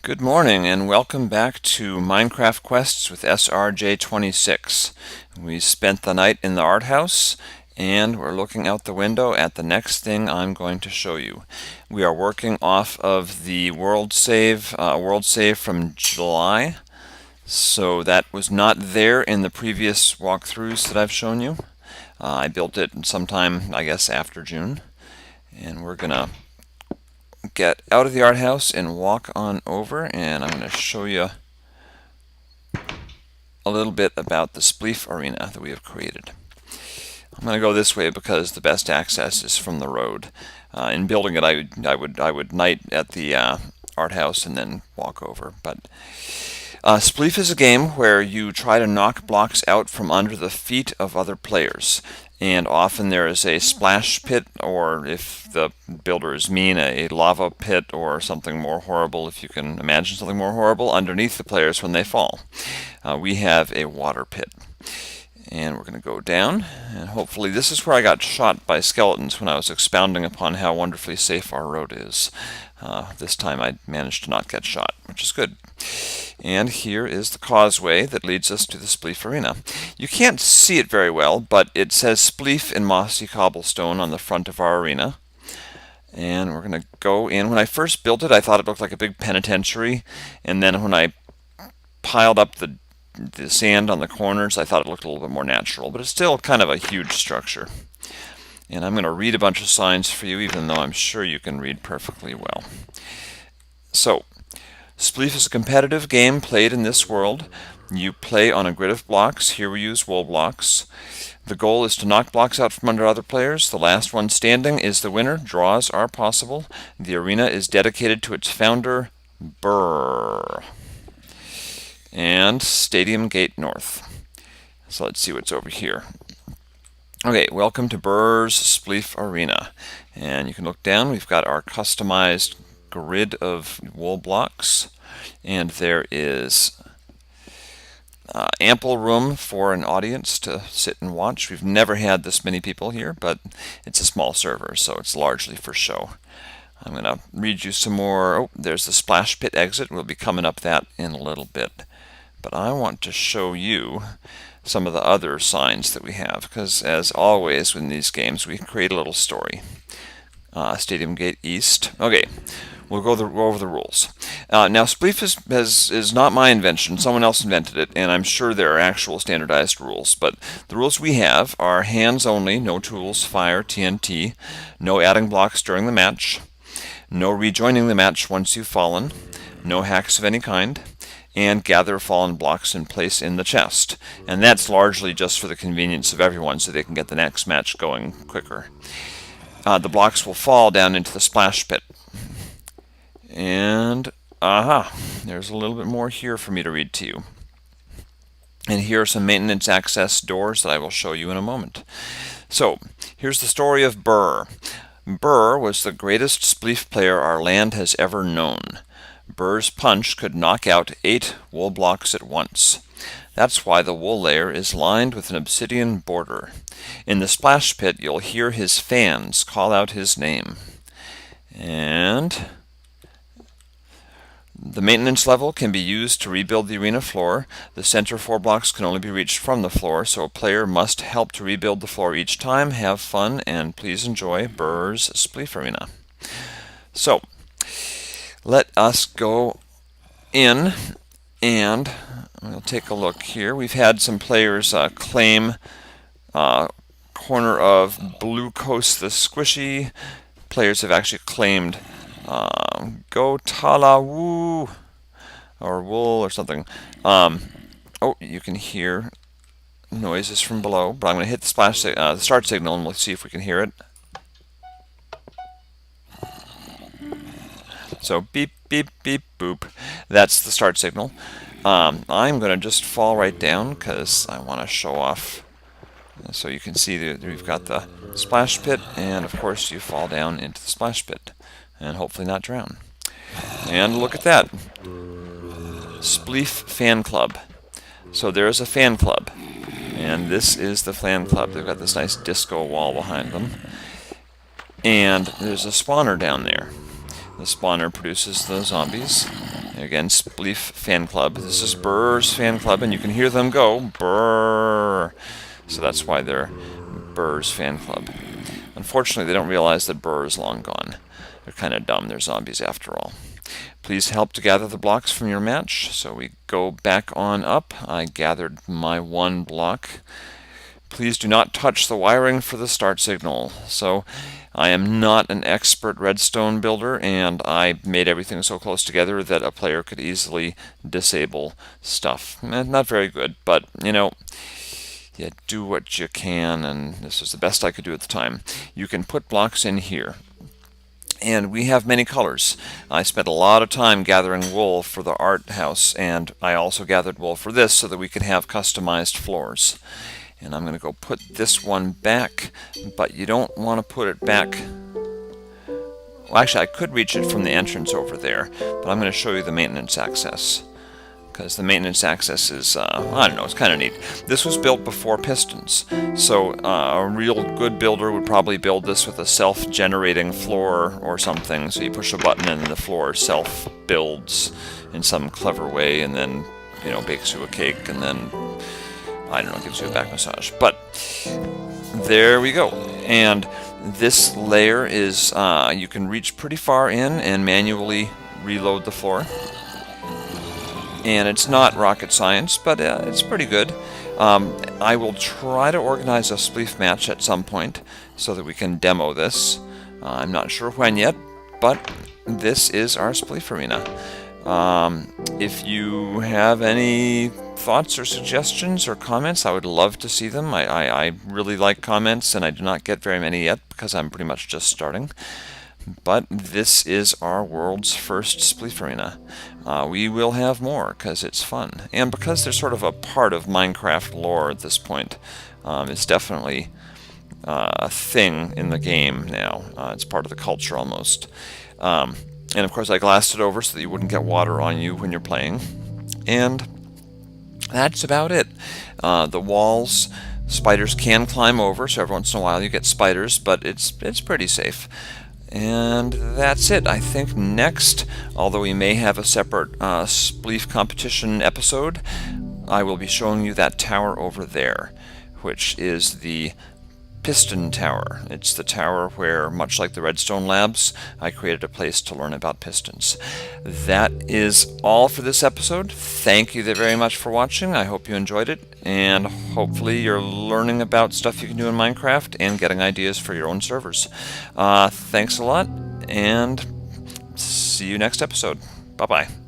Good morning and welcome back to Minecraft Quests with SRJ26. We spent the night in the art house and we're looking out the window at the next thing I'm going to show you. We are working off of the world save from July. So that was not there in the previous walkthroughs that I've shown you. I built it sometime, I guess, after June. And we're going to get out of the art house and walk on over, and I'm going to show you a little bit about the Spleef arena that we have created. I'm going to go this way because the best access is from the road. In building it, I would night at the art house and then walk over. But Spleef is a game where you try to knock blocks out from under the feet of other players. And often there is a splash pit, or if the builder is mean, a lava pit, or something more horrible, if you can imagine something more horrible, underneath the players when they fall. We have a water pit. And we're going to go down, and hopefully this is where I got shot by skeletons when I was expounding upon how wonderfully safe our road is. This time I managed to not get shot, which is good. And here is the causeway that leads us to the Spleef arena. You can't see it very well, but it says Spleef in mossy cobblestone on the front of our arena. And we're going to go in. When I first built it, I thought it looked like a big penitentiary, and then when I piled up the sand on the corners, I thought it looked a little bit more natural, but it's still kind of a huge structure. And I'm going to read a bunch of signs for you, even though I'm sure you can read perfectly well. So, Spleef is a competitive game played in this world. You play on a grid of blocks. Here we use wool blocks. The goal is to knock blocks out from under other players. The last one standing is the winner. Draws are possible. The arena is dedicated to its founder, Burr. And Stadium Gate North. So let's see what's over here. Okay, welcome to Burr's Spleef Arena. And you can look down. We've got our customized grid of wool blocks. And there is ample room for an audience to sit and watch. We've never had this many people here, but it's a small server, so it's largely for show. I'm going to read you some more. Oh, there's the splash pit exit. We'll be coming up that in a little bit. But I want to show you some of the other signs that we have, because as always in these games, we create a little story. Stadium Gate East. Okay, we'll go over the rules. Now, Spleef is not my invention. Someone else invented it, and I'm sure there are actual standardized rules. But the rules we have are hands only, no tools, fire, TNT, no adding blocks during the match, no rejoining the match once you've fallen, no hacks of any kind, and gather fallen blocks and place in the chest. And that's largely just for the convenience of everyone so they can get the next match going quicker. The blocks will fall down into the splash pit. And, there's a little bit more here for me to read to you. And here are some maintenance access doors that I will show you in a moment. So, here's the story of Burr. Burr was the greatest Spleef player our land has ever known. Burr's punch could knock out 8 wool blocks at once. That's why the wool layer is lined with an obsidian border. In the splash pit, you'll hear his fans call out his name. And the maintenance level can be used to rebuild the arena floor. The center 4 blocks can only be reached from the floor, so a player must help to rebuild the floor each time. Have fun, and please enjoy Burr's Spleef Arena. So, let us go in and we'll take a look here. We've had some players claim corner of Blue Coast the Squishy. Players have actually claimed Go Tala Woo or Wool or something. Oh, you can hear noises from below, but I'm going to hit the start signal and we'll see if we can hear it. So beep, beep, beep, boop. That's the start signal. I'm going to just fall right down because I want to show off. So you can see that we've got the splash pit, and of course you fall down into the splash pit and hopefully not drown. And look at that. Spleef Fan Club. So there's a fan club. And this is the fan club. They've got this nice disco wall behind them. And there's a spawner down there. The spawner produces the zombies, Again, Spleef fan club. This is Burr's fan club, and you can hear them go, Burr. So that's why they're Burr's fan club. Unfortunately, they don't realize that Burr is long gone. They're kind of dumb. They're zombies after all. Please help to gather the blocks from your match. So we go back on up. I gathered my 1 block. Please do not touch the wiring for the start signal. So I am not an expert redstone builder, and I made everything so close together that a player could easily disable stuff. Not very good, but you know, you do what you can, and this is the best I could do at the time. You can put blocks in here. And we have many colors. I spent a lot of time gathering wool for the art house, and I also gathered wool for this so that we could have customized floors. And I'm going to go put this one back, but you don't want to put it back. Well, actually, I could reach it from the entrance over there, but I'm going to show you the maintenance access. Because the maintenance access is, I don't know, it's kind of neat. This was built before pistons, so a real good builder would probably build this with a self-generating floor or something. So you push a button and the floor self-builds in some clever way, and then, you know, bakes you a cake, and then, I don't know, gives you a back massage. But there we go. And this layer is, you can reach pretty far in and manually reload the floor. And it's not rocket science, but it's pretty good. I will try to organize a Spleef match at some point so that we can demo this. I'm not sure when yet, but this is our Spleef arena. If you have any thoughts or suggestions or comments, I would love to see them. I really like comments, and I do not get very many yet because I'm pretty much just starting. But this is our world's first Spleef arena. We will have more because it's fun, and because they're sort of a part of Minecraft lore at this point. It's definitely a thing in the game now. It's part of the culture almost. And of course I glassed it over so that you wouldn't get water on you when you're playing. And that's about it. The walls, spiders can climb over, so every once in a while you get spiders, but it's pretty safe. And that's it. I think next, although we may have a separate Spleef competition episode, I will be showing you that tower over there, which is the piston tower. It's the tower where, much like the Redstone Labs, I created a place to learn about pistons. That is all for this episode. Thank you very much for watching. I hope you enjoyed it, and hopefully you're learning about stuff you can do in Minecraft and getting ideas for your own servers. Thanks a lot, and see you next episode. Bye-bye.